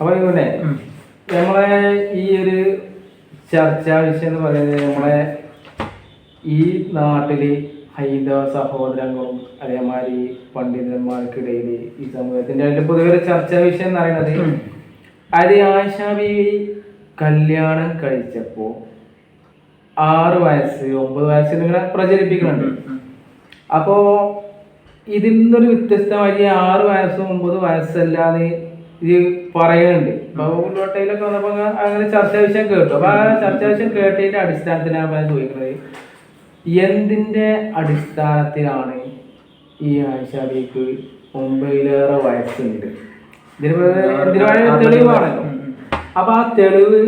അപ്പൊ പിന്നെ നമ്മളെ ഈ ഒരു ചർച്ചാ വിഷയം എന്ന് പറയുന്നത് നമ്മളെ ഈ നാട്ടില് ഹൈന്ദവ സഹോദരങ്ങളും അതേമാതിരി പണ്ഡിതന്മാർക്കിടയിൽ ഈ സമൂഹത്തിന്റെ അതിന്റെ പൊതുവെ ചർച്ചാ വിഷയം എന്ന് പറയുന്നത് അത് ആയിഷ ബീവി കല്യാണം കഴിച്ചപ്പോ 6 വയസ്സ് 9 വയസ്സ് ഇങ്ങനെ പ്രചരിപ്പിക്കുന്നുണ്ട്. അപ്പോ ഇതിൽ നിന്നൊരു വ്യത്യസ്തമായി 6 വയസ്സും 9 വയസ്സല്ലാതെ ഇത് പറയുന്നുണ്ട്. അപ്പൊ ഉള്ളോട്ടയിലൊക്കെ വന്നപ്പോ അങ്ങനെ ചർച്ചാ വിഷയം കേട്ടു. അപ്പൊ ആ ചർച്ചാ വിഷയം കേട്ടതിന്റെ അടിസ്ഥാനത്തിലാണ് ഞാൻ ചോദിക്കുന്നത്, എന്തിന്റെ അടിസ്ഥാനത്തിലാണ് ഈ ആയിഷ ബീവിക്ക് 9-ലേറെ വയസ്സുണ്ട്? ഇതിന് തെളിവാണല്ലോ. അപ്പൊ ആ തെളിവ്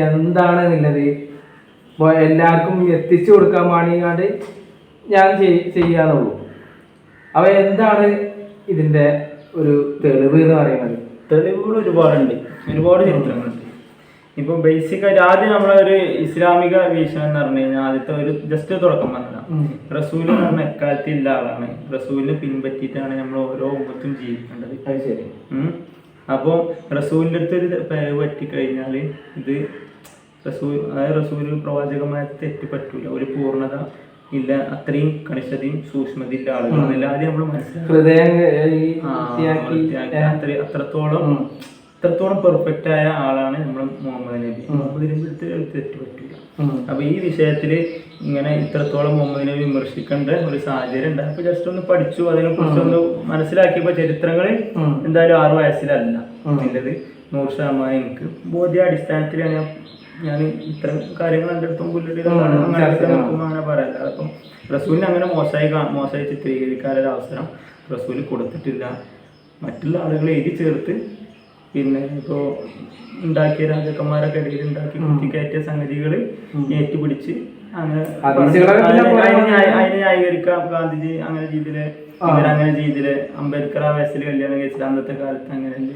എന്താണെന്നുള്ളത് ഇപ്പൊ എല്ലാവർക്കും എത്തിച്ചു കൊടുക്കാൻ വേണ്ടിയാണ്ട് ഞാൻ ചെയ്യാന്നുള്ളൂ. അപ്പൊ എന്താണ് ഇതിന്റെ ഒരു തെളിവ് എന്ന് പറയുന്നത്? തെളിവുകൾ ഒരുപാടുണ്ട്, ഒരുപാട് ചരിത്രങ്ങളുണ്ട്. ഇപ്പൊ ബേസിക്കായിട്ട് ആദ്യം നമ്മളൊരു ഇസ്ലാമിക വീക്ഷണം എന്ന് പറഞ്ഞു കഴിഞ്ഞാൽ ആദ്യത്തെ ഒരു ജസ്റ്റ് തുടക്കം പറഞ്ഞതാണ്. റസൂല് എന്ന് പറഞ്ഞ എക്കാലത്തുള്ള ആളാണ്. റസൂലിനെ പിൻപറ്റിയിട്ടാണ് നമ്മൾ ഓരോ ഉമ്മത്തും ജീവിക്കേണ്ടത്. അത് ശരി. അപ്പോൾ റസൂലിൻ്റെ അടുത്ത് ഒരു പേര് പറ്റിക്കഴിഞ്ഞാൽ ഇത് റസൂൽ പ്രവാചകമായ തെറ്റ് പറ്റൂല, ഒരു പൂർണ്ണത ഇല്ല, അത്രയും കണിശതയും സൂക്ഷ്മതയുള്ള ആളുകളാണ് ആദ്യം നമ്മൾ മനസ്സിലാക്കി. അത്രത്തോളം പെർഫെക്റ്റ് ആയ ആളാണ് നമ്മൾ മുഹമ്മദ് നബി. മുഹമ്മദ് നബി തെറ്റ് പറ്റൂല. അപ്പൊ ഈ വിഷയത്തില് ഇങ്ങനെ ഇത്രത്തോളം മുഹമ്മദ് നബി വിമർശിക്കേണ്ട ഒരു സാഹചര്യം ഉണ്ടായപ്പോ ജസ്റ്റ് ഒന്ന് പഠിച്ചു, അതിനെ കുറിച്ചൊന്ന് മനസ്സിലാക്കിയപ്പോ ചരിത്രങ്ങൾ എന്തായാലും 6 വയസ്സിലല്ല എന്നുള്ളത് 100% എനിക്ക് ബോധ്യാടിസ്ഥാനത്തിലാണ് ഞാൻ ഇത്തരം കാര്യങ്ങൾ എൻ്റെ അടുത്തും അങ്ങനെ പറയാം. അപ്പം റസൂലിനെ അങ്ങനെ മോശമായി ചിത്രീകരിക്കാനൊരു അവസരം റസൂല് കൊടുത്തിട്ടില്ല. മറ്റുള്ള ആളുകളെ എഴുതി ചേർത്ത് പിന്നെ ഇപ്പോൾ ഉണ്ടാക്കിയ രാജാക്കന്മാരൊക്കെ ഇടയിൽ ഉണ്ടാക്കി കുത്തിക്കയറ്റിയ സംഗതികൾ ഏറ്റുപിടിച്ച് അങ്ങനെ അതിനെ ന്യായീകരിക്കാം. ഗാന്ധിജി അങ്ങനെ ചെയ്തില്ലേ, ഇവരങ്ങനെ ചെയ്തില്ലേ, അംബേദ്കർ ആ വയസ്സിൽ കല്യാണം കഴിച്ചില്ല, അന്നത്തെ കാലത്ത് അങ്ങനെയല്ലേ.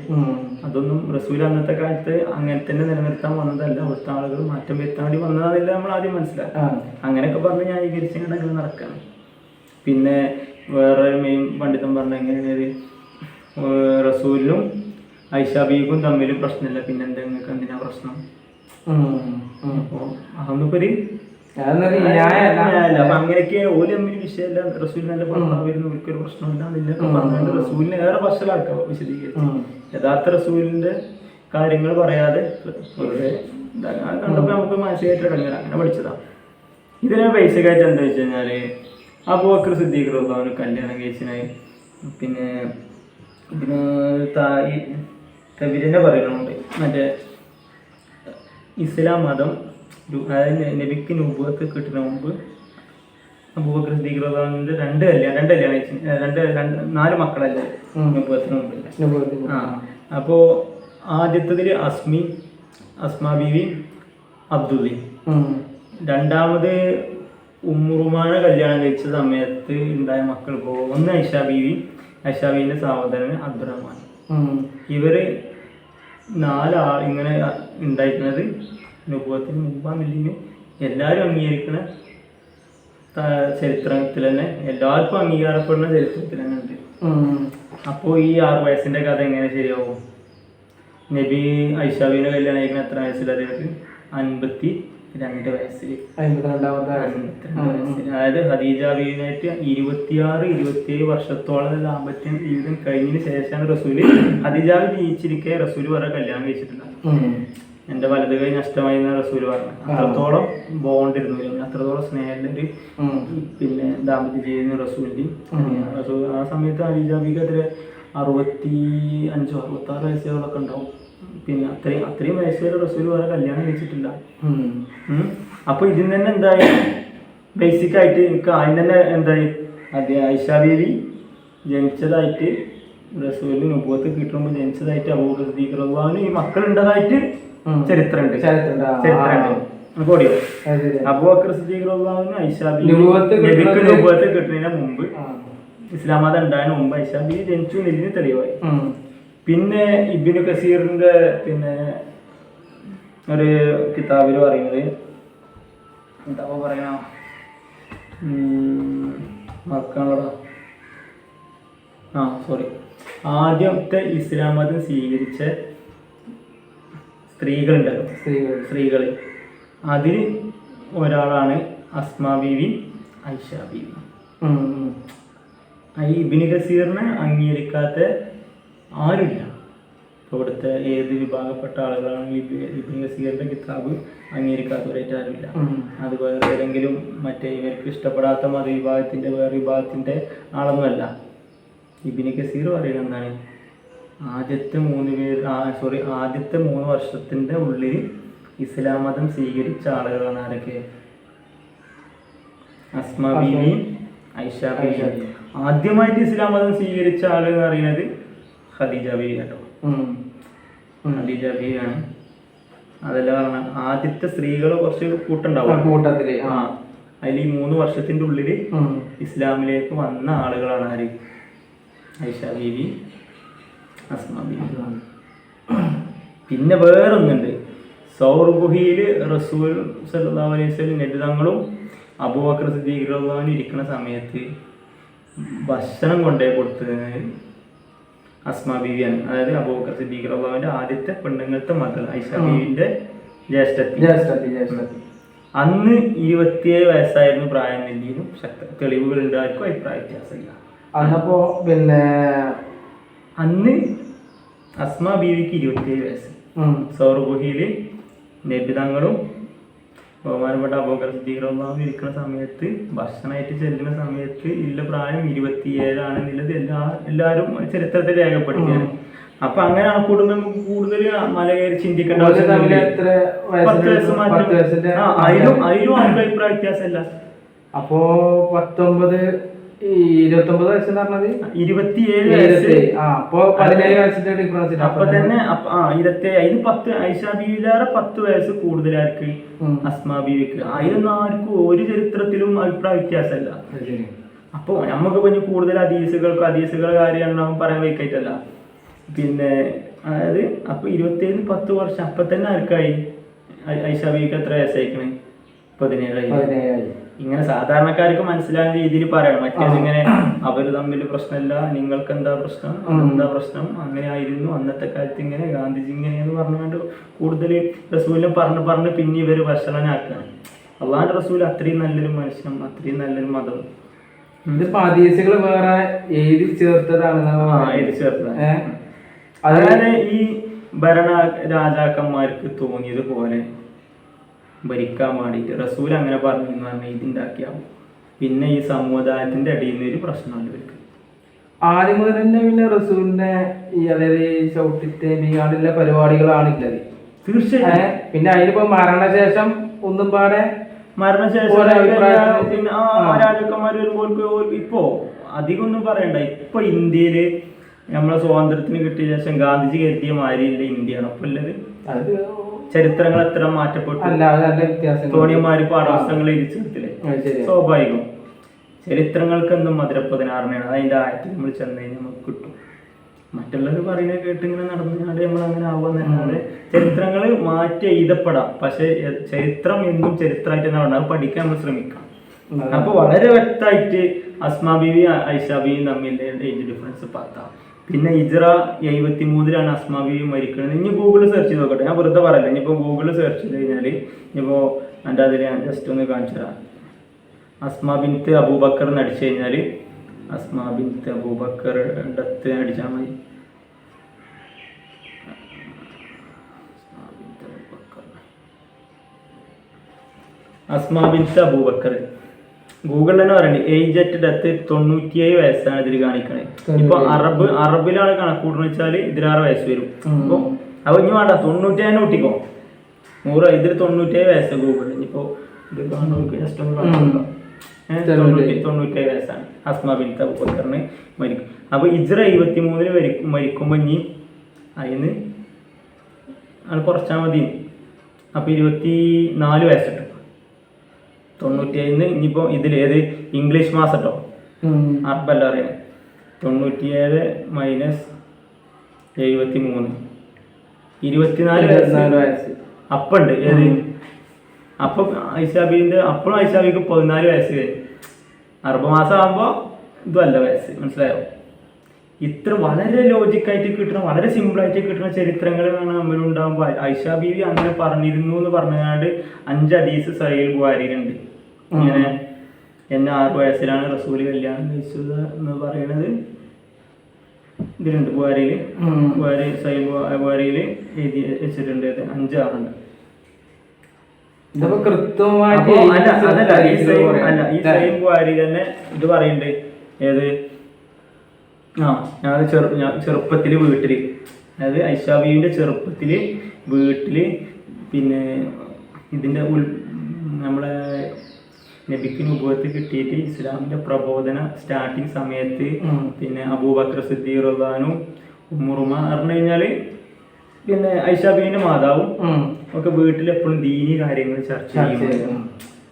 അതൊന്നും റസൂൽ അന്നത്തെ കാലത്ത് അങ്ങനെ തന്നെ നിലനിർത്താൻ വന്നതല്ല, അവിടുത്തെ ആളുകൾ മാറ്റം വരുത്താൻ വേണ്ടി വന്നതല്ല നമ്മൾ ആദ്യം മനസ്സിലാക്കാം. അങ്ങനെയൊക്കെ പറഞ്ഞ് ന്യായീകരിച്ചിങ്ങനെ അങ്ങനെ നടക്കണം. പിന്നെ വേറെ മെയിൻ പണ്ഡിതൻ പറഞ്ഞ എങ്ങനെയാണ് റസൂലിനും ആയിഷ ബീവിക്കും തമ്മിൽ പ്രശ്നമില്ല, പിന്നെ നിങ്ങൾക്ക് എന്തിനാ പ്രശ്നം? അപ്പൊ അതൊന്നിപ്പൊരു അപ്പൊ അങ്ങനെയൊക്കെ ഓല് തമ്മിൽ വിഷയമല്ല. റസൂൽ നല്ല ഭർത്താവിരുന്നു, ഒരിക്കലും പ്രശ്നമില്ല എന്നൊക്കെ പറഞ്ഞുകൊണ്ട് റസൂലിനെ ഏറെ വഷളാക്കാം വിശദീകരിച്ചു. യഥാർത്ഥ റസൂലിന്റെ കാര്യങ്ങൾ പറയാതെ കണ്ടപ്പോ നമുക്ക് മാനസികമായിട്ട് ഇടങ്ങാൻ അങ്ങനെ പഠിച്ചതാ. ഇതിനെ ബേസിക്കായിട്ട് എന്താ വെച്ച് കഴിഞ്ഞാല് അബൂബക്കർ സിദ്ദീഖ് റളിയല്ലാഹു കല്യാണം കഴിച്ചതിനായി പിന്നെ ഇതിന് തബിരിനെ പറയുന്നുണ്ട്. മറ്റേ ഇസ്ലാം മതം അതായത് നബിക്ക് നുബുവത്ത് കിട്ടുന്ന മുമ്പ് അബൂബക്കർ സിദ്ദീഖ് റളിയല്ലാഹുവിന്റെ 4 മക്കളല്ലേ നുബുവത്തിന് മുമ്പില്ല. അപ്പോ ആദ്യത്തതില് അസ്മാ ബീവി അബ്ദുള്ളി, രണ്ടാമത് ഉമ്മുറുമാനെ കല്യാണം കഴിച്ച സമയത്ത് ഉണ്ടായ മക്കൾ ഒന്ന് ആയിഷ ബീവിന്റെ സഹോദരൻ അബ്ദുറഹ്മാൻ. ഇവര് 4 ആൾ ഇങ്ങനെ ഉണ്ടായിരുന്നത് നുബുവത്തിന് മുമ്പാന്നില്ലെങ്കിൽ എല്ലാവരും അംഗീകരിക്കുന്ന ചരിത്രത്തിൽ തന്നെ, എല്ലാവർക്കും അംഗീകാരപ്പെടുന്ന ചരിത്രത്തിൽ തന്നെ ഉണ്ട്. അപ്പോൾ ഈ 6 വയസ്സിന്റെ കഥ എങ്ങനെ ശരിയാവും? നബി ആയിഷ ബീവിനെ കല്യാണം കഴിക്കുന്ന എത്ര വയസ്സിൽ? അദ്ദേഹത്തിന് 52 വയസ്സിൽ. അതായത് ഖദീജ ബീവിനായിട്ട് 26-27 വർഷത്തോളം ദാമ്പത്യം ജീവിതം കഴിഞ്ഞതിന് ശേഷമാണ് റസൂല് ഖദീജ ജീവിച്ചിരിക്കെ റസൂല് പറഞ്ഞ കല്യാണം കഴിച്ചിട്ടില്ല. എന്റെ വലത് കൈ നഷ്ടമായി എന്ന റസൂല് പറഞ്ഞു. അത്രത്തോളം ബോണ്ട് ഇരുന്നു, അത്രത്തോളം സ്നേഹത്തിന്റെ പിന്നെ ദാമ്പത്യ ജീവിതം റസൂലിന്റെ. ആ സമയത്ത് ഖദീജ ബീവിക്ക് 65-66 വയസ്സുകളൊക്കെ ഉണ്ടാവും. പിന്നെ അത്രയും വയസ്സ് വരെ റസൂല് പറഞ്ഞ കല്യാണം കഴിച്ചിട്ടില്ല. അപ്പൊ ഇതിൽ തന്നെ എന്തായി, ബേസിക് ആയിട്ട് എനിക്ക് അതിന് തന്നെ എന്തായി, ആയിഷ ബീവി ജനിച്ചതായിട്ട് റസൂലിന് നുബുവത്ത് കിട്ടുമ്പോൾ ജനിച്ചതായിട്ട് അബൂബക്കർ സിദ്ദീഖ് റളിയല്ലാഹു ഈ മക്കളുണ്ടതായിട്ട് ചരിത്രമുണ്ട്. അബൂബക്കർ സിദ്ദീഖ് റളിയല്ലാഹു ആയിഷ ബീവി നബിക്ക് നുബുവത്ത് കിട്ടുന്നതിന് മുമ്പ്, ഇസ്ലാം മതം ഉണ്ടായതിനു മുമ്പ് ആയിഷ ബീവി ജനിച്ചു എന്നതിന് തെളിവായി. പിന്നെ ഇബ്നു കസീറിന്റെ പിന്നെ ഒരു കിതാബിൽ പറയുന്നത് എന്താ പറയണ മറക്കാനുള്ള ആദ്യത്തെ ഇസ്ലാം മതം സ്വീകരിച്ച സ്ത്രീകളുണ്ടല്ലോ, സ്ത്രീകൾ, അതിൽ ഒരാളാണ് അസ്മാ ബീവി, ഐഷ ബീവി. ഈ ഇബ്നു കസീറിനെ അംഗീകരിക്കാത്ത ആരുമില്ല. ഇപ്പോൾ ഇവിടുത്തെ ഏത് വിഭാഗപ്പെട്ട ആളുകളാണെങ്കിൽ ഇബ്നു കസീറിന്റെ കിതാബ് അംഗീകരിക്കാത്തവരായിട്ട് ആരുമില്ല. അതുപോലെ ഏതെങ്കിലും മറ്റേ ഇവർക്ക് ഇഷ്ടപ്പെടാത്ത മതവിഭാഗത്തിന്റെ വേറെ വിഭാഗത്തിന്റെ ആളൊന്നുമല്ല. ഇബ്നു കസീർ പറയുന്നത് എന്താണ്, ആദ്യത്തെ 3 വർഷത്തിന്റെ ഉള്ളിൽ ഇസ്ലാം മതം സ്വീകരിച്ച ആളുകളാണ് ആരൊക്കെ? അസ്മാ ബീവി, ഐഷ ബീവി. ആദ്യമായിട്ട് ഇസ്ലാം മതം സ്വീകരിച്ച ആള് എന്ന് പറയുന്നത് ഖദീജ ബീവി കേട്ടോ. ഖദീജ ബീവിയാണ്. അതല്ല പറഞ്ഞ ആദ്യത്തെ സ്ത്രീകൾ കുറച്ച് കൂട്ടുണ്ടാവും കൂട്ടത്തില്. അതിൽ ഈ 3 വർഷത്തിന്റെ ഉള്ളിൽ ഇസ്ലാമിലേക്ക് വന്ന ആളുകളാണ് ആര്? ഐഷ ബീവി, അസ്മാ ബീവി. പിന്നെ വേറൊന്നുണ്ട്, സൗർ ഗുഹയിൽ റസൂൽ സല്ലല്ലാഹു അലൈഹി വസല്ലം നബിതങ്ങളും അബൂബക്കർ സിദ്ദീഖ് റളിയല്ലാഹു അൻഹു ഇരിക്കുന്ന സമയത്ത് ഭക്ഷണം കൊണ്ടേ കൊടുത്തത് അസ്മാ ബീവിയാണ്. അതായത് അബൂബക്കർ സിദ്ദീഖ് റളിയല്ലാഹു അൻഹുവിന്റെ ആദ്യത്തെ പെണ്ണുങ്ങളുടെ മകൾ ഐഷ ബീവിന്റെ ജ്യേഷ്ഠത്തി. അന്ന് 27 വയസ്സായിരുന്നു പ്രായം എന്നെങ്കിലും തെളിവുകൾ ഉണ്ടായിരിക്കും, അഭിപ്രായ വ്യത്യാസമില്ല. അന്നപ്പോ പിന്നെ അന്ന് അസ്മാ ബീവിക്ക് 27 വയസ്സ്. സൗർ ഗുഹയില് നബിതങ്ങളും ബഹുമാനപ്പെട്ട അബൂബക്കർ സിദ്ദീഖ് റളിയല്ലാഹു അൻഹു ഇരിക്കുന്ന സമയത്ത് ഭക്ഷണമായിട്ട് ചെല്ലുന്ന സമയത്ത് ഇല്ല പ്രായം 27 ആണെന്നുള്ളത് എല്ലാവരും ചരിത്രത്തിൽ രേഖപ്പെടുത്തിയാണ്. അപ്പൊ അങ്ങനെ കുടുംബം കൂടുതൽ മല കയറി ചിന്തിക്കേണ്ട ആവശ്യമില്ല. 10 വയസ്സ് മാറ്റം അതിലും അഭിപ്രായ വ്യത്യാസമല്ല. അപ്പോ 29 വയസ്സെന്ന് പറഞ്ഞത് 27 വയസ്സ്. അപ്പൊ 17 വയസ്സിന്റെ ഡിഫറൻസ്. അപ്പൊ തന്നെ 27 ഐഷ ബീവിയിലേറെ 10 വയസ്സ് കൂടുതലാർക്ക്? അസ്മാ ബീവിക്ക്. അതിലൊന്നും ആർക്കും ഒരു ചരിത്രത്തിലും അഭിപ്രായ വ്യത്യാസമല്ല. അപ്പൊ നമുക്ക് പിന്നെ കൂടുതൽ ഹദീസുകളുടെ കാര്യം പറയാൻ വയ്ക്കായിട്ടല്ല. പിന്നെ അതായത് അപ്പൊ 27 10 വർഷം അപ്പൊ തന്നെ ആർക്കായി? ഐഷ ബീവിക്ക് എത്ര വയസ്സായിക്കണേ? 17. ഇങ്ങനെ സാധാരണക്കാർക്ക് മനസ്സിലാകുന്ന രീതിയിൽ പറയണം. മറ്റേതിങ്ങനെ അവര് തമ്മിൽ പ്രശ്നമില്ല, നിങ്ങൾക്ക് എന്താ പ്രശ്നം, അങ്ങനെ ആയിരുന്നു അന്നത്തെ കാലത്ത്, ഇങ്ങനെ ഗാന്ധിജി ഇങ്ങനെയെന്ന് പറഞ്ഞുകൊണ്ട് കൂടുതൽ റസൂലിനെ പറഞ്ഞ് പിന്നെ ഇവര് വഷളനാക്കുകയാണ്. അള്ളാഹുവിന്റെ റസൂൽ അത്രയും നല്ലൊരു മനുഷ്യൻ, അത്രയും നല്ലൊരു മതം. ഹദീസുകൾ വേറെ എഴുതി ചേർത്തതാണ്. അതായത് ഈ ഭരണ രാജാക്കന്മാർക്ക് തോന്നിയതുപോലെ ഭരിക്കാൻ വേണ്ടിയിട്ട് റസൂൽ അങ്ങനെ പറഞ്ഞു എന്ന് പറഞ്ഞാൽ ഇതുണ്ടാക്കിയാവും. പിന്നെ ഈ സമുദായത്തിന്റെ അടിയിൽ നിന്ന് ഒരു പ്രശ്നമല്ല ഇവർക്ക്. ആദ്യം മുതൽ തന്നെ പിന്നെ റസൂലിന്റെ ഈ അതായത് ചവിട്ടിത്തേമിയാടുള്ള പരിപാടികളാണില്ലത് തീർച്ചയായും. പിന്നെ അതിനിപ്പോ മരണശേഷം ഒന്നും പാടെ പിന്നെ രാജാക്കന്മാർ വരുമ്പോൾ ഇപ്പോ അധികം ഒന്നും പറയണ്ട. ഇപ്പൊ ഇന്ത്യയില് നമ്മളെ സ്വാതന്ത്ര്യത്തിന് കിട്ടിയ ശേഷം ഗാന്ധിജി കരുതിയ മാതിരിയില്ല ഇന്ത്യയാണ് അപ്പൊ ഉള്ളത്. ചരിത്രങ്ങൾ എത്ര മാറ്റപ്പെട്ടു. തോണിയന്മാര് പാഠപുസ്തകങ്ങൾ എഴുതിച്ചിട്ടില്ലേ? സ്വാഭാവികം. ചരിത്രങ്ങൾക്ക് എന്തും മധുരപ്പതിനാറിനാണ്. അതിന്റെ ആയത്തിൽ നമ്മൾ ചെന്ന് കഴിഞ്ഞാൽ നമുക്ക് കിട്ടും. മറ്റുള്ളവർ പറയുന്നത് കേട്ട് ഇങ്ങനെ നടന്നുകൊണ്ട് നമ്മൾ അങ്ങനെ ആവുന്നല്ലാതെ ചരിത്രങ്ങൾ മാറ്റി എഴുതപ്പെടാം. പക്ഷെ ചരിത്രം എന്നും ചരിത്രമായിട്ട് തന്നെ അത് പഠിക്കാൻ നമ്മൾ ശ്രമിക്കാം. അപ്പൊ വളരെ വ്യക്തമായിട്ട് അസ്മാ ബീവി ഐഷ ബീവി തമ്മിൽ ഏജ് ഡിഫറൻസ് 10. പിന്നെ ഹിജ്റ 73 അസ്മാ ബീവി മരിക്കുന്നത്. ഇനി ഗൂഗിളിൽ സെർച്ച് ചെയ്ത് നോക്കട്ടെ, ഞാൻ വെറുതെ പറയല്ല. ഇനിയിപ്പോൾ ഗൂഗിളിൽ സെർച്ച് ചെയ്ത് കഴിഞ്ഞാൽ ഇനിയിപ്പോൾ എൻ്റെ അതിൽ ഞാൻ ജസ്റ്റ് ഒന്ന് കാണിച്ചു തരാം. അസ്മാ ബിൻത്ത് അബൂബക്കർ എന്ന് അടിച്ചു കഴിഞ്ഞാൽ അസ്മാ ബിൻത്ത് അബൂബക്കർ ഡത്ത് അടിച്ചാൽ മതി. അസ്മാ ബിൻത്ത് അബൂബക്കർ ഗൂഗിളിൽ തന്നെ പറയണ്ടേ ഏജ് അറ്റ് ഡെത്ത് 97 വയസ്സാണ് ഇതിൽ കാണിക്കണേ. ഇപ്പൊ അറബിലാണ് കണക്കൂടെന്ന് വെച്ചാൽ 16 വയസ്സ് വരും. അപ്പൊ ഇനി വേണ്ട 97 കൂട്ടിക്കോ 100. ഇതിൽ 97 വയസ്സ് ഗൂഗിളിൽ. ഇനിയിപ്പോ ഇത് ജസ്റ്റ് ഒന്ന് 97 വയസ്സാണ് അസ്മാ ബിൻത്ത് അബൂബക്കറിന് മരിക്കും. അപ്പൊ ഹിജ്റ 73 മരിക്കുമ്പോ ഇനി അതിന് അത് കുറച്ചാൽ മതി. അപ്പൊ 24 വയസ്സിട്ടു 97. ഇനിയിപ്പോ ഇതിൽ ഏത് ഇംഗ്ലീഷ് മാസം കേട്ടോ, അറബല്ല അറിയാം. 97 മൈനസ് 73 24 വയസ്സ് അപ്പുണ്ട്. ഏത് അപ്പൊ ഐഷാബിന്റെ അപ്പോഴും ഐഷാബിക്ക് 14 വയസ്സ് കഴിഞ്ഞു. അറബ് മാസം ആകുമ്പോ ഇതുമല്ല വയസ്സ്, മനസ്സിലായോ? ഇത്ര വളരെ ലോജിക്കായിട്ട് കിട്ടുന്ന വളരെ സിമ്പിളായിട്ട് കിട്ടുന്ന ചരിത്രങ്ങളാണ് നമ്മളുണ്ടാകുമ്പോൾ ഐഷ ബീവി അങ്ങനെ പറഞ്ഞിരുന്നു എന്ന് പറഞ്ഞാണ്ട് 5 ഹദീസ് സഹീഹ് ബുഖാരിയിലുണ്ട്. ഇങ്ങനെ എന്നെ 6 വയസ്സിലാണ് റസൂല് കല്യാണം കഴിച്ചത് എന്ന് പറയുന്നത് ഇതിലുണ്ട്. ബുഖാരിയിൽ എഴുതി വെച്ചിട്ടുണ്ട്. 5 ആറുണ്ട്. ഈ സഹീഹ് ബുഖാരിയിൽ തന്നെ ഇത് പറയുന്നുണ്ട്. ഏത് ഞാൻ ചെറുപ്പത്തിൽ വീട്ടിൽ, അതായത് ഐഷ ബീവിന്റെ ചെറുപ്പത്തിൽ വീട്ടിൽ പിന്നെ ഇതിന്റെ നമ്മളെ നബിക്ക് നുബുവത്ത് കിട്ടിയിട്ട് ഇസ്ലാമിന്റെ പ്രബോധന സ്റ്റാർട്ടിങ് സമയത്ത് പിന്നെ അബൂബക്കർ സിദ്ദീഖ് റളിയല്ലാഹു ഉമ്മുറുമ പറഞ്ഞു കഴിഞ്ഞാല് പിന്നെ ഐഷ ബീവിന്റെ മാതാവും ഒക്കെ വീട്ടിൽ എപ്പോഴും ദീനി കാര്യങ്ങൾ ചർച്ച ചെയ്യും.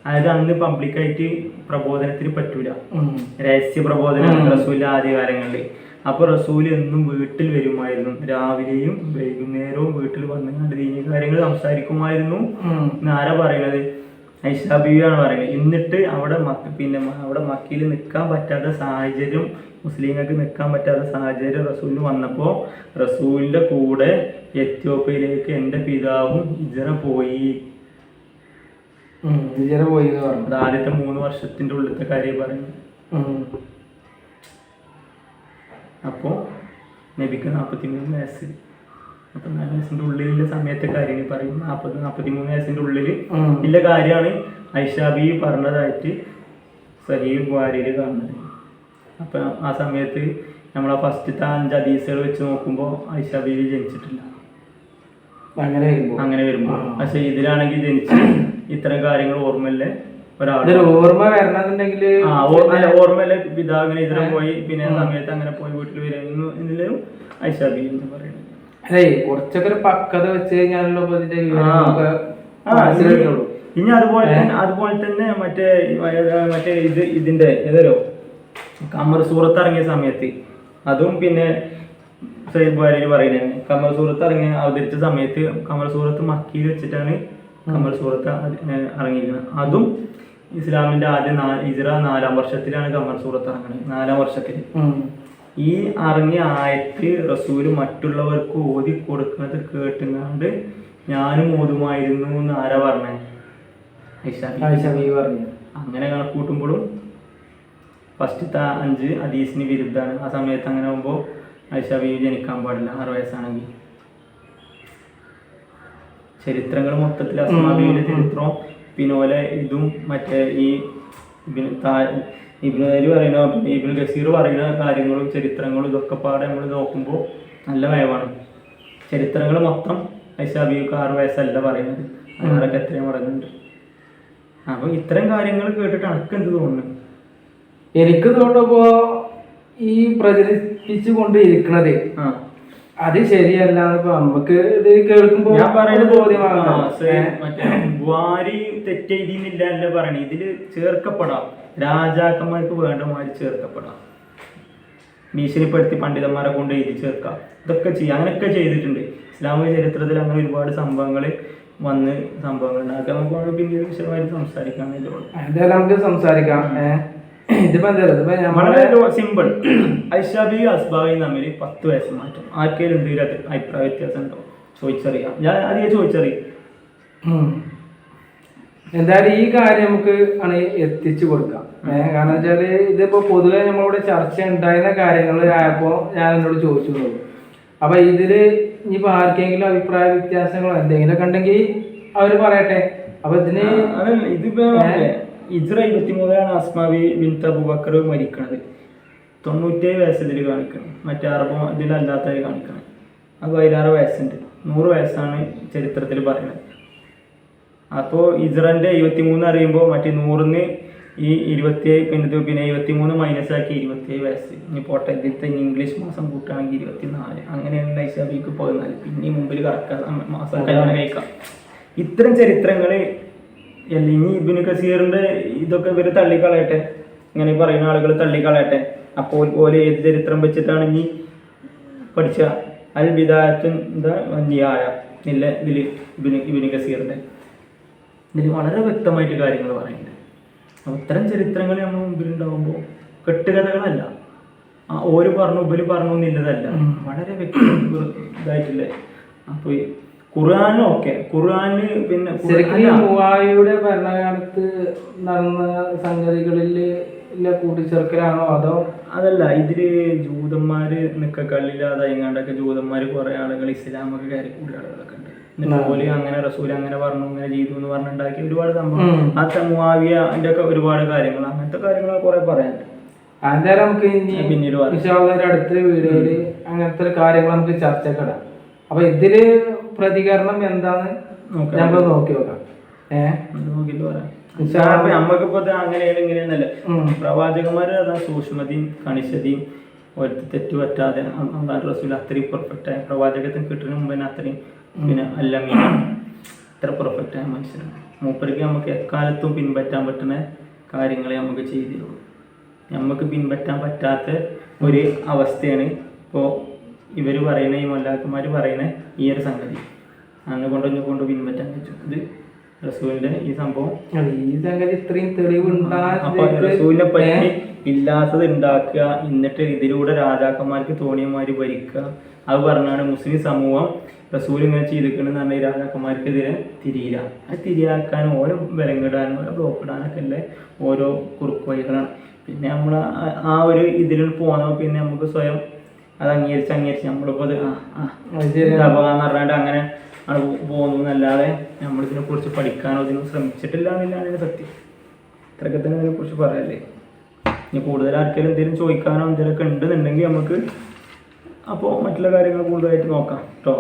അതായത് അന്ന് പബ്ലിക്കായിട്ട് പ്രബോധനത്തിന് പറ്റൂല, രഹസ്യ പ്രബോധനം റസൂലിന്റെ ആദ്യകാലങ്ങളിൽ. അപ്പൊ റസൂൽ എന്നും വീട്ടിൽ വരുമായിരുന്നു, രാവിലെയും വൈകുന്നേരവും വീട്ടിൽ വന്നുകൊണ്ട് ദീനി കാര്യങ്ങൾ സംസാരിക്കുമായിരുന്നു. ആരാ പറയണത്? ഐഷ ബീവിയാണ് പറയുന്നത്. എന്നിട്ട് അവിടെ മക്കയിൽ നിൽക്കാൻ പറ്റാത്ത സാഹചര്യം, മുസ്ലിങ്ങൾക്ക് നിൽക്കാൻ പറ്റാത്ത സാഹചര്യം റസൂലിന് വന്നപ്പോൾ റസൂലിന്റെ കൂടെ എത്യോപ്യയിലേക്ക് എൻ്റെ പിതാവും ഹിജ്റ പോയി. ആദ്യത്തെ 3 വർഷത്തിന്റെ ഉള്ളിലത്തെ കാര്യം പറയുന്നു. അപ്പോ നബിക്ക് 43 വയസ്സ്, 44 വയസ്സിന്റെ ഉള്ളിലുള്ള സമയത്തെ കാര്യങ്ങൾ പറയും. 43 വയസ്സിന്റെ ഉള്ളിൽ ഇല്ല കാര്യമാണ് ഐഷ ബീവി പറഞ്ഞതായിട്ട് സഹീഹ് ബുഖാരിയിൽ കാണുന്നത്. അപ്പൊ ആ സമയത്ത് നമ്മളെ ഫസ്റ്റത്തെ 5 ഹദീസുകൾ വെച്ച് നോക്കുമ്പോൾ ഐഷ ബീവി ജനിച്ചിട്ടില്ല. അങ്ങനെ വരുമ്പോ പക്ഷെ ഇതിലാണെങ്കിൽ ജനിച്ച് ഇത്തരം കാര്യങ്ങൾ ഓർമ്മയില്ലേ ഓർമ്മയിലെ പിതാവിനെ ഇതിനെ പോയി പിന്നെ സമയത്ത് അങ്ങനെ പോയി വീട്ടിൽ വരുന്നു എന്നതിലും ഐഷ ബീവി എന്ന് പറയുന്നത്. കുറച്ചൊക്കെ ഒരു പക്വത വെച്ച് കഴിഞ്ഞാലോ ഇനി അതുപോലെ തന്നെ മറ്റേ ഇതിന്റെ ഏതോ ഖമർ സൂറത്ത് ഇറങ്ങിയ സമയത്ത് അതും പിന്നെ സഹീഹ് ബുഖാരിയിൽ പറയുന്നത്. ഖമർ സൂറത്ത് അവതരിച്ച സമയത്ത് ഖമർ സൂറത്ത് മക്കയിൽ വെച്ചിട്ടാണ് ഖമർ സൂറത്ത് ഇറങ്ങിയിരിക്കുന്നത്. അതും ഇസ്ലാമിന്റെ ആദ്യം ഹിജ്റ 4-ാം വർഷത്തിലാണ് ഖമർ സൂറത്ത് ഇറങ്ങുന്നത്. 4-ാം വർഷത്തിൽ ഈ ഇറങ്ങിയ ആയത്ത് റസൂല് മറ്റുള്ളവർക്ക് ഓതി കൊടുക്കുന്നത് കേട്ടുകൊണ്ട് ഞാനും ഓതുമായിരുന്നു എന്ന് ആരാ പറഞ്ഞേ? അങ്ങനെ കണക്കൂട്ടുമ്പോഴും ഫസ്റ്റത്തെ 5 ഹദീസിന് വിരുദ്ധാണ്. ആ സമയത്ത് അങ്ങനെ ആകുമ്പോൾ ഐഷ ബീവി ജനിക്കാൻ പാടില്ല 6 വയസ്സാണെങ്കിൽ. ചരിത്രങ്ങൾ മൊത്തത്തിൽ അസ്മാ ബീവിയുടെ ചരിത്രം പിന്നോലെ ഇതും മറ്റേ ഈ ഇബ്നു പറയുന്ന ഇബ്നു ഗസീർ പറയുന്ന കാര്യങ്ങളും ചരിത്രങ്ങളും ഇതൊക്കെ പാടെ നമ്മൾ നോക്കുമ്പോൾ നല്ല ഭയമാണ്. ചരിത്രങ്ങൾ മൊത്തം ഐഷ ബീവിക്ക് 6 വയസ്സല്ല പറയുന്നത്, അതിനൊക്കെ എത്രയും മടങ്ങുന്നുണ്ട്. അപ്പൊ ഇത്തരം കാര്യങ്ങൾ കേട്ടിട്ട് അനക്ക് എന്ത് തോന്നുന്നു? എനിക്ക് തോന്നുമ്പോ ഈ പ്രചരിപ്പിച്ചു കൊണ്ടിരിക്കണത് അത് ശരിയല്ല. നമുക്ക് ഇത് കേൾക്കുമ്പോ ഞാൻ പറയുന്നത് മറ്റേ ബുഖാരി തെറ്റെഴുതിന്നില്ല അല്ല പറയണ. ഇതില് ചേർക്കപ്പെടാം, രാജാക്കന്മാർക്ക് വേണ്ട മാതിരി ചേർക്കപ്പെടാം, ഭീഷണിപ്പെടുത്തി പണ്ഡിതന്മാരെ കൊണ്ട് എഴുതി ചേർക്കാം, ഇതൊക്കെ ചെയ്യാം. അങ്ങനെയൊക്കെ ചെയ്തിട്ടുണ്ട് ഇസ്ലാമിക ചരിത്രത്തിൽ. അങ്ങനെ ഒരുപാട് സംഭവങ്ങൾ ഉണ്ടാക്കാം. നമുക്ക് പിന്നീട് വിശദമായിട്ട് സംസാരിക്കാം. നമുക്ക് സംസാരിക്കാം. വളരെ സിമ്പിൾ. ഐഷ ബീവി അസ്ബാബി തമ്മിൽ 10 വയസ്സ് മാറ്റം. ആർക്കെങ്കിലും എന്തെങ്കിലും അഭിപ്രായ വ്യത്യാസം ഉണ്ടോ? ചോദിച്ചറിയാം. ഞാൻ ആദ്യം ചോദിച്ചറിയാം. എന്തായാലും ഈ കാര്യം നമുക്ക് ആണ് എത്തിച്ചു കൊടുക്കാം. കാരണം വെച്ചാല് ഇതിപ്പോ പൊതുവെ നമ്മളിവിടെ ചർച്ച ഉണ്ടായിരുന്ന കാര്യങ്ങൾ ആയപ്പോ ഞാൻ എന്നോട് ചോദിച്ചു. അപ്പൊ ഇതില് ഇനിയിപ്പോ ആർക്കെങ്കിലും അഭിപ്രായ വ്യത്യാസങ്ങളോ എന്തെങ്കിലും ഉണ്ടെങ്കിൽ അവര് പറയട്ടെ. അപ്പൊ ഇതിന് ഇതിപ്പോ ഹിജ്റ 23 അസ്മാ ബിൻത് അബൂബക്കർ മരിക്കണത്. 97 വയസ്സ് ഇതിൽ കാണിക്കണം, മറ്റേ അറബ് ഇതിലല്ലാത്തതിൽ കാണിക്കണം. അത് 16 വയസ്സുണ്ട്. 100 വയസ്സാണ് ചരിത്രത്തിൽ പറയുന്നത്. അപ്പോൾ ഹിജ്റന്റെ 23 അറിയുമ്പോൾ മറ്റേ 100ന് ഈ 27 പിന്നെ 23 മൈനസ് ആക്കി 27 വയസ്സ്. ഇനി പോട്ടെ, ഇതിലത്തെ ഇംഗ്ലീഷ് മാസം കൂട്ടുകയാണെങ്കിൽ 24. അങ്ങനെയാണ് ഐഷ ബീവിക്ക് 14. പിന്നെ മുമ്പിൽ കറക്കാൻ മാസം കല്യാണം കഴിക്കാം. ഇത്തരം ചരിത്രങ്ങൾ ഇനി ഇബ്നു കസീറിന്റെ ഇതൊക്കെ ഇവര് തള്ളിക്കളയട്ടെ, ഇങ്ങനെ പറയുന്ന ആളുകൾ തള്ളിക്കളയട്ടെ. അപ്പോൾ പോലെ ഏത് ചരിത്രം വെച്ചിട്ടാണ് ഇനി പഠിച്ച അൽ ബിദായത്തുൻ നിഹായ ഇല്ല ഇതിൽ ഇബ്നു കസീറിന്റെ ഇതിൽ വളരെ വ്യക്തമായിട്ട് കാര്യങ്ങൾ പറയുന്നുണ്ട്. ഇത്തരം ചരിത്രങ്ങൾ നമ്മുടെ മുമ്പിൽ ഉണ്ടാകുമ്പോൾ കെട്ടുകഥകളല്ല, ഓര് പറഞ്ഞു ഇവര് പറഞ്ഞു എന്നില്ലതല്ല, വളരെ വ്യക്തി ഇതായിട്ടില്ലേ. അപ്പൊ ഈ ഖുർആാനൊക്കെ ഖുർആാന് പിന്നെ ശരിക്കും ഈ മൂവായിയുടെ ഭരണകാലത്ത് നടന്ന സംഗതികളിൽ കൂട്ടിച്ചേർക്കലാണോ അതോ? അതല്ല, ഇതില് ജൂതന്മാര് കള്ളില്ലാതായിങ്ങാണ്ടൊക്കെ ജൂതന്മാര് കുറെ ആളുകൾ ഇസ്ലാമൊക്കെ കയറി കൂടിയ ആളുകളൊക്കെ ഉണ്ട്. എന്നിട്ട് അങ്ങനെ റസൂൽ അങ്ങനെ പറഞ്ഞു ഇങ്ങനെ ചെയ്തു എന്ന് പറഞ്ഞുണ്ടാക്കി ഒരുപാട് സംഭവം. ആ മുആവിയ അതിന്റെ ഒക്കെ ഒരുപാട് കാര്യങ്ങൾ, അങ്ങനത്തെ കാര്യങ്ങൾ കുറെ പറയാനുണ്ട്. എന്തായാലും നമുക്ക് പിന്നീട് അടുത്ത വീഡിയോയില് അങ്ങനത്തെ കാര്യങ്ങൾ നമുക്ക് ചർച്ചക്കിടാം. അപ്പൊ ഇതില് പ്രതികരണം എന്താന്ന് നമ്മൾ നോക്കി നോക്കാം. നോക്കിട്ട് പറയാം. നമ്മക്കിപ്പോ അങ്ങനെയാണ് ഇങ്ങനെയാണല്ലേ. പ്രവാചകന്മാര് സൂക്ഷ്മതയും കണിശതയും ഒരു തെറ്റ് പറ്റാതെ റസൂൽ അത്രയും പെർഫെക്റ്റ് ആയ പ്രവാചകത്തിന് കിട്ടുന്നതിന് മുമ്പ് തന്നെ അത്രയും പിന്നെ അല്ലമീൻ ഇത്ര പെർഫെക്റ്റ് ആയ മനുഷ്യനാണ്. മൂപ്പർക്ക് നമുക്ക് എക്കാലത്തും പിൻപറ്റാൻ പറ്റുന്ന കാര്യങ്ങളെ നമുക്ക് ചെയ്തിരുള്ളൂ. നമുക്ക് പിൻപറ്റാൻ പറ്റാത്ത ഒരു അവസ്ഥയാണ് ഇപ്പോൾ ഇവർ പറയുന്ന ഈ മൊല്ലാക്കന്മാർ പറയുന്ന ഈ ഒരു സംഗതി. അങ്ങനെ കൊണ്ട് പിൻപറ്റാൻ പറ്റും. ഇത് റസൂലിന്റെ ഈ സംഭവം, ഈ സംഗതി ഇത്രയും റസൂലിനെ പറ്റി ഇല്ലാത്തത് ഉണ്ടാക്കുക, എന്നിട്ട് ഇതിലൂടെ രാജാക്കന്മാർക്ക് തോന്നിയമാര് ഭരിക്കുക. അത് പറഞ്ഞാണ് മുസ്ലിം സമൂഹം റസൂൽ ഇങ്ങനെ ചെയ്തിരിക്കണെന്ന് പറഞ്ഞാൽ ഈ രാജാക്കന്മാർക്കെതിരെ തിരിയില്ല. അത് തിരിയാക്കാനും ഓരോ വിലങ്ങിടാനും ഓരോ ബ്ലോക്ക് ഇടാനൊക്കെ ഉള്ള ഓരോ കുറുക്ക് വഴികളാണ്. പിന്നെ നമ്മൾ ആ ഒരു ഇതിൽ പോകുന്നപ്പോൾ പിന്നെ നമുക്ക് സ്വയം അത് അംഗീകരിച്ച് നമ്മളിപ്പോൾ അത് എന്ന് പറഞ്ഞാണ്ട് അങ്ങനെ ആണ് പോകുന്നു എന്നല്ലാതെ നമ്മളിതിനെ കുറിച്ച് പഠിക്കാനോ ഇതിനും ശ്രമിച്ചിട്ടില്ല എന്നുള്ളതാണ് സത്യം. ഇത്രയൊക്കെ തന്നെ ഇതിനെക്കുറിച്ച് പറയല്ലേ. ഇനി കൂടുതൽ ആർക്കെങ്കിലും എന്തെങ്കിലും ചോദിക്കാനോ എന്തെങ്കിലുമൊക്കെ ഉണ്ടെന്നുണ്ടെങ്കിൽ നമുക്ക് അപ്പോൾ മറ്റുള്ള കാര്യങ്ങൾ കൂടുതലായിട്ട് നോക്കാം കേട്ടോ.